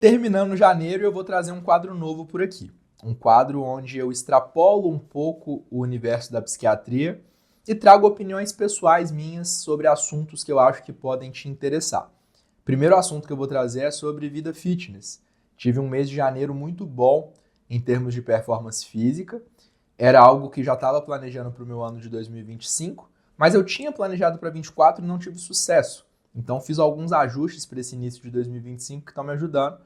Terminando janeiro, eu vou trazer um quadro novo por aqui. Um quadro onde eu extrapolo um pouco o universo da psiquiatria e trago opiniões pessoais minhas sobre assuntos que eu acho que podem te interessar. O primeiro assunto que eu vou trazer é sobre vida fitness. Tive um mês de janeiro muito bom em termos de performance física. Era algo que já estava planejando para o meu ano de 2025, mas eu tinha planejado para 24 e não tive sucesso. Então fiz alguns ajustes para esse início de 2025 que estão me ajudando.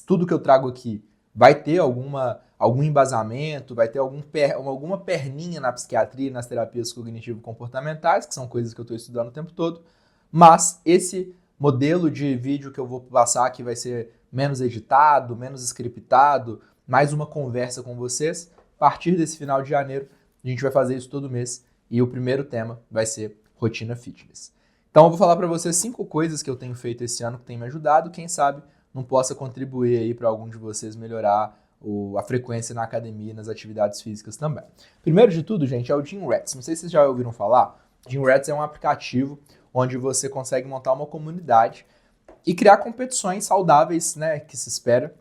Tudo que eu trago aqui vai ter algum embasamento, vai ter alguma perninha na psiquiatria e nas terapias cognitivo-comportamentais, que são coisas que eu estou estudando o tempo todo, mas esse modelo de vídeo que eu vou passar aqui vai ser menos editado, menos scriptado, mais uma conversa com vocês. A partir desse final de janeiro, a gente vai fazer isso todo mês e o primeiro tema vai ser rotina fitness. Então eu vou falar para vocês 5 coisas que eu tenho feito esse ano que tem me ajudado, quem sabe não possa contribuir aí para algum de vocês melhorar a frequência na academia e nas atividades físicas também. Primeiro de tudo, gente, é o Gym Rats. Não sei se vocês já ouviram falar. Gym Rats é um aplicativo onde você consegue montar uma comunidade e criar competições saudáveis, né, que se espera,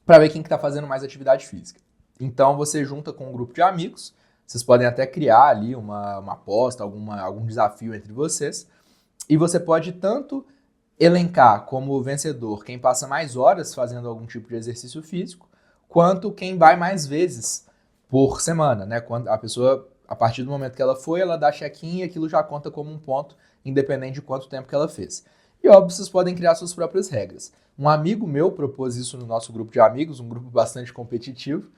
para ver quem que está fazendo mais atividade física. Então você junta com um grupo de amigos, vocês podem até criar ali uma aposta, algum desafio entre vocês, e você pode tanto elencar como vencedor quem passa mais horas fazendo algum tipo de exercício físico, quanto quem vai mais vezes por semana, né? Quando a pessoa, a partir do momento que ela foi, ela dá check-in e aquilo já conta como um ponto, independente de quanto tempo que ela fez. E óbvio, vocês podem criar suas próprias regras. Um amigo meu propôs isso no nosso grupo de amigos, um grupo bastante competitivo,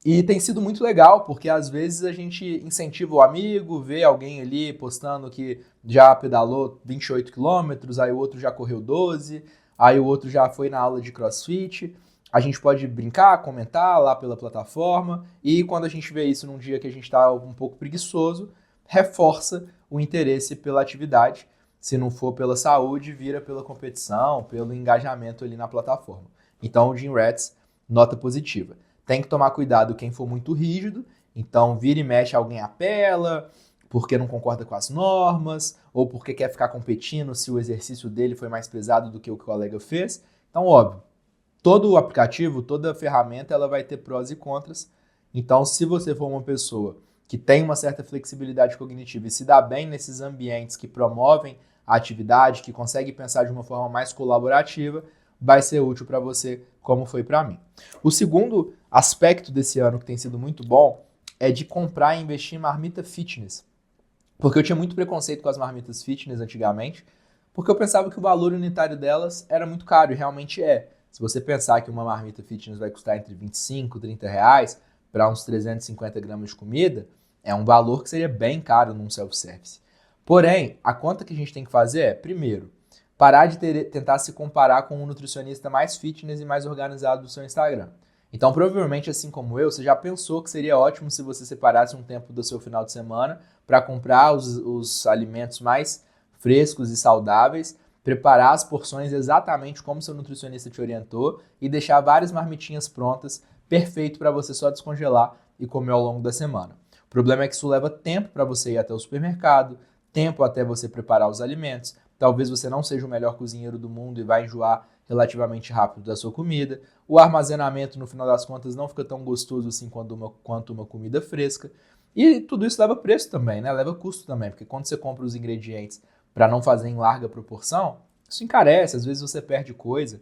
e tem sido muito legal, porque às vezes a gente incentiva o amigo, vê alguém ali postando que já pedalou 28 quilômetros, aí o outro já correu 12, aí o outro já foi na aula de CrossFit. A gente pode brincar, comentar lá pela plataforma, e quando a gente vê isso num dia que a gente está um pouco preguiçoso, reforça o interesse pela atividade. Se não for pela saúde, vira pela competição, pelo engajamento ali na plataforma. Então o Gym Rats, nota positiva. Tem que tomar cuidado quem for muito rígido, então vira e mexe alguém apela, porque não concorda com as normas, ou porque quer ficar competindo se o exercício dele foi mais pesado do que o que o colega fez. Então, óbvio, todo o aplicativo, toda a ferramenta, ela vai ter prós e contras. Então, se você for uma pessoa que tem uma certa flexibilidade cognitiva e se dá bem nesses ambientes que promovem a atividade, que consegue pensar de uma forma mais colaborativa, vai ser útil para você, como foi para mim. O segundo aspecto desse ano que tem sido muito bom é de comprar e investir em marmita fitness. Porque eu tinha muito preconceito com as marmitas fitness antigamente, porque eu pensava que o valor unitário delas era muito caro, e realmente é. Se você pensar que uma marmita fitness vai custar entre 25 e 30 reais para uns 350 gramas de comida, é um valor que seria bem caro num self-service. Porém, a conta que a gente tem que fazer é, primeiro, parar de tentar se comparar com um nutricionista mais fitness e mais organizado do seu Instagram. Então, provavelmente, assim como eu, você já pensou que seria ótimo se você separasse um tempo do seu final de semana para comprar os alimentos mais frescos e saudáveis, preparar as porções exatamente como seu nutricionista te orientou e deixar várias marmitinhas prontas, perfeito para você só descongelar e comer ao longo da semana. O problema é que isso leva tempo para você ir até o supermercado, tempo até você preparar os alimentos. Talvez você não seja o melhor cozinheiro do mundo e vai enjoar relativamente rápido da sua comida. O armazenamento, no final das contas, não fica tão gostoso assim quanto uma comida fresca. E tudo isso leva preço também, né? Leva custo também, porque quando você compra os ingredientes para não fazer em larga proporção, isso encarece, às vezes você perde coisa.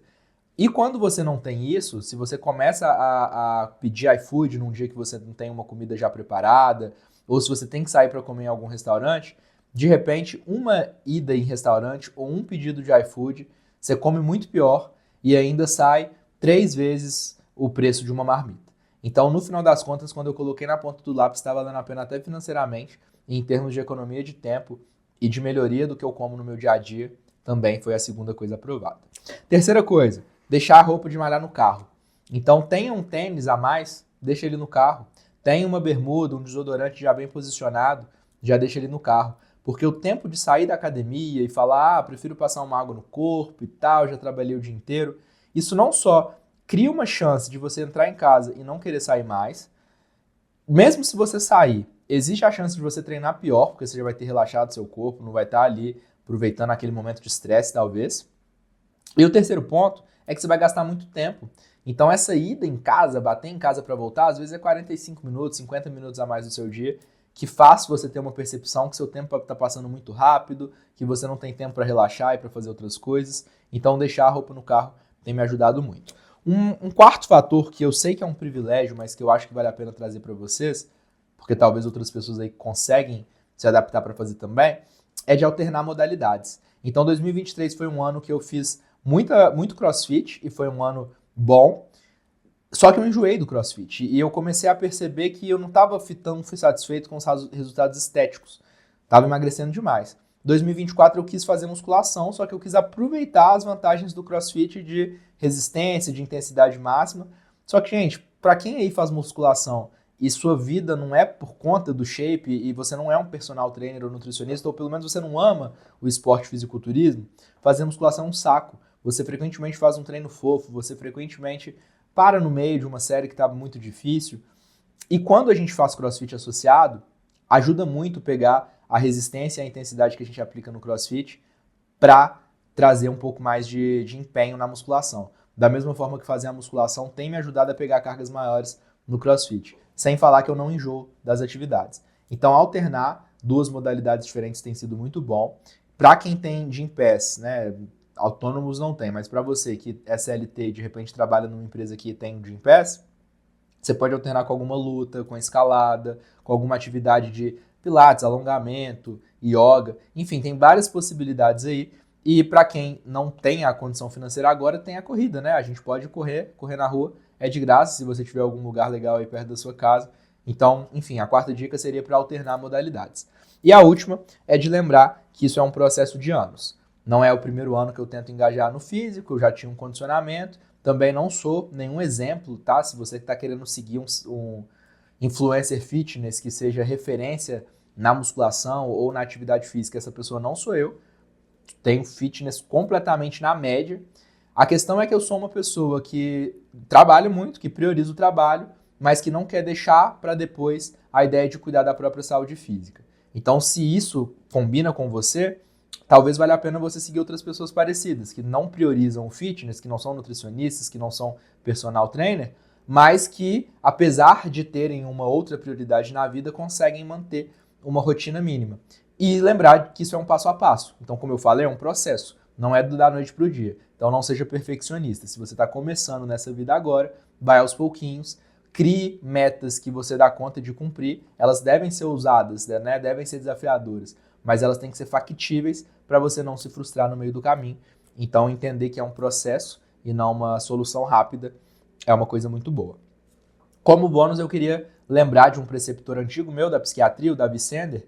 E quando você não tem isso, se você começa a pedir iFood num dia que você não tem uma comida já preparada, ou se você tem que sair para comer em algum restaurante, de repente, uma ida em restaurante ou um pedido de iFood, você come muito pior e ainda sai 3 vezes o preço de uma marmita. Então, no final das contas, quando eu coloquei na ponta do lápis, está valendo a pena até financeiramente, e em termos de economia de tempo e de melhoria do que eu como no meu dia a dia, também foi a segunda coisa aprovada. Terceira coisa, deixar a roupa de malhar no carro. Então, tenha um tênis a mais, deixa ele no carro. Tenha uma bermuda, um desodorante já bem posicionado, já deixa ele no carro. Porque o tempo de sair da academia e falar, prefiro passar uma água no corpo e tal, já trabalhei o dia inteiro, isso não só cria uma chance de você entrar em casa e não querer sair mais, mesmo se você sair, existe a chance de você treinar pior, porque você já vai ter relaxado seu corpo, não vai estar ali aproveitando aquele momento de estresse, talvez. E o terceiro ponto é que você vai gastar muito tempo. Então essa ida em casa, bater em casa para voltar, às vezes é 45 minutos, 50 minutos a mais do seu dia, que faz você ter uma percepção que seu tempo está passando muito rápido, que você não tem tempo para relaxar e para fazer outras coisas. Então deixar a roupa no carro tem me ajudado muito. Um quarto fator que eu sei que é um privilégio, mas que eu acho que vale a pena trazer para vocês, porque talvez outras pessoas aí conseguem se adaptar para fazer também, é de alternar modalidades. Então 2023 foi um ano que eu fiz muito CrossFit e foi um ano bom, só que eu enjoei do CrossFit e eu comecei a perceber que eu não estava tão satisfeito com os resultados estéticos. Estava emagrecendo demais. 2024 eu quis fazer musculação, só que eu quis aproveitar as vantagens do CrossFit de resistência, de intensidade máxima. Só que, gente, para quem aí faz musculação e sua vida não é por conta do shape e você não é um personal trainer ou nutricionista, ou pelo menos você não ama o esporte fisiculturismo, fazer musculação é um saco. Você frequentemente faz um treino fofo, você frequentemente para no meio de uma série que está muito difícil. E quando a gente faz CrossFit associado, ajuda muito pegar a resistência e a intensidade que a gente aplica no CrossFit para trazer um pouco mais de empenho na musculação. Da mesma forma que fazer a musculação tem me ajudado a pegar cargas maiores no CrossFit, sem falar que eu não enjoo das atividades. Então, alternar duas modalidades diferentes tem sido muito bom. Para quem tem Gym Pass, né, autônomos não tem, mas para você que é CLT e de repente trabalha numa empresa que tem um Gym Pass, você pode alternar com alguma luta, com escalada, com alguma atividade de pilates, alongamento, yoga, enfim, tem várias possibilidades aí. E para quem não tem a condição financeira agora, tem a corrida, né? A gente pode correr na rua, é de graça se você tiver algum lugar legal aí perto da sua casa. Então, enfim, a quarta dica seria para alternar modalidades. E a última é de lembrar que isso é um processo de anos. Não é o primeiro ano que eu tento engajar no físico, eu já tinha um condicionamento, também não sou nenhum exemplo, tá? Se você está querendo seguir um influencer fitness que seja referência na musculação ou na atividade física, essa pessoa não sou eu. Tenho fitness completamente na média. A questão é que eu sou uma pessoa que trabalha muito, que prioriza o trabalho, mas que não quer deixar para depois a ideia de cuidar da própria saúde física. Então, se isso combina com você, talvez valha a pena você seguir outras pessoas parecidas, que não priorizam o fitness, que não são nutricionistas, que não são personal trainer, mas que, apesar de terem uma outra prioridade na vida, conseguem manter uma rotina mínima. E lembrar que isso é um passo a passo. Então, como eu falei, é um processo, não é da noite para o dia. Então, não seja perfeccionista. Se você está começando nessa vida agora, vai aos pouquinhos, crie metas que você dá conta de cumprir. Elas devem ser usadas, né? Devem ser desafiadoras, mas elas têm que ser factíveis para você não se frustrar no meio do caminho. Então, entender que é um processo e não uma solução rápida é uma coisa muito boa. Como bônus, eu queria lembrar de um preceptor antigo meu da psiquiatria, o Davi Sender.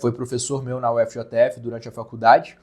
Foi professor meu na UFJF durante a faculdade,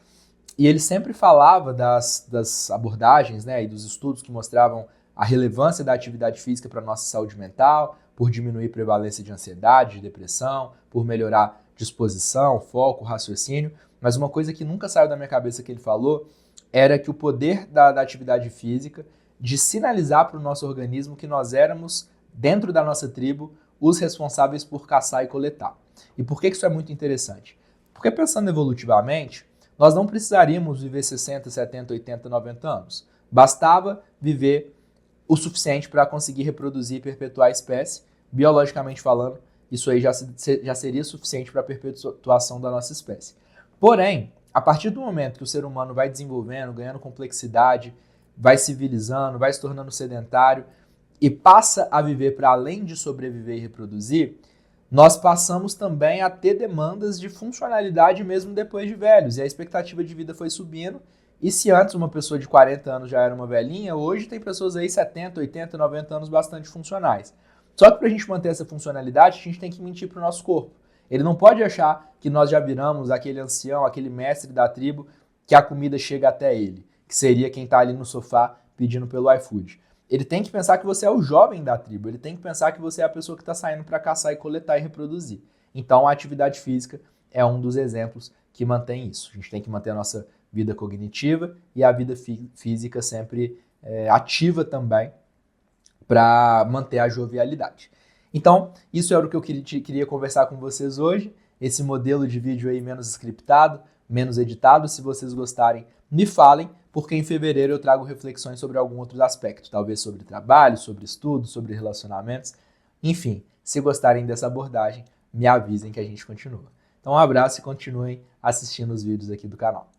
e ele sempre falava das abordagens, né, e dos estudos que mostravam a relevância da atividade física para a nossa saúde mental, por diminuir a prevalência de ansiedade, de depressão, por melhorar disposição, foco, raciocínio. Mas uma coisa que nunca saiu da minha cabeça que ele falou era que o poder da atividade física de sinalizar para o nosso organismo que nós éramos, dentro da nossa tribo, os responsáveis por caçar e coletar. E por que isso é muito interessante? Porque pensando evolutivamente, nós não precisaríamos viver 60, 70, 80, 90 anos. Bastava viver o suficiente para conseguir reproduzir e perpetuar a espécie. Biologicamente falando, isso aí já seria suficiente para a perpetuação da nossa espécie. Porém, a partir do momento que o ser humano vai desenvolvendo, ganhando complexidade, vai civilizando, vai se tornando sedentário e passa a viver para além de sobreviver e reproduzir, nós passamos também a ter demandas de funcionalidade mesmo depois de velhos. E a expectativa de vida foi subindo. E se antes uma pessoa de 40 anos já era uma velhinha, hoje tem pessoas aí 70, 80, 90 anos bastante funcionais. Só que para a gente manter essa funcionalidade, a gente tem que mentir para o nosso corpo. Ele não pode achar que nós já viramos aquele ancião, aquele mestre da tribo, que a comida chega até ele, que seria quem está ali no sofá pedindo pelo iFood. Ele tem que pensar que você é o jovem da tribo, ele tem que pensar que você é a pessoa que está saindo para caçar e coletar e reproduzir. Então a atividade física é um dos exemplos que mantém isso. A gente tem que manter a nossa vida cognitiva e a vida física sempre ativa também para manter a jovialidade. Então, isso era o que eu queria conversar com vocês hoje, esse modelo de vídeo aí menos scriptado, menos editado. Se vocês gostarem, me falem, porque em fevereiro eu trago reflexões sobre algum outro aspecto, talvez sobre trabalho, sobre estudo, sobre relacionamentos, enfim, se gostarem dessa abordagem, me avisem que a gente continua. Então um abraço e continuem assistindo os vídeos aqui do canal.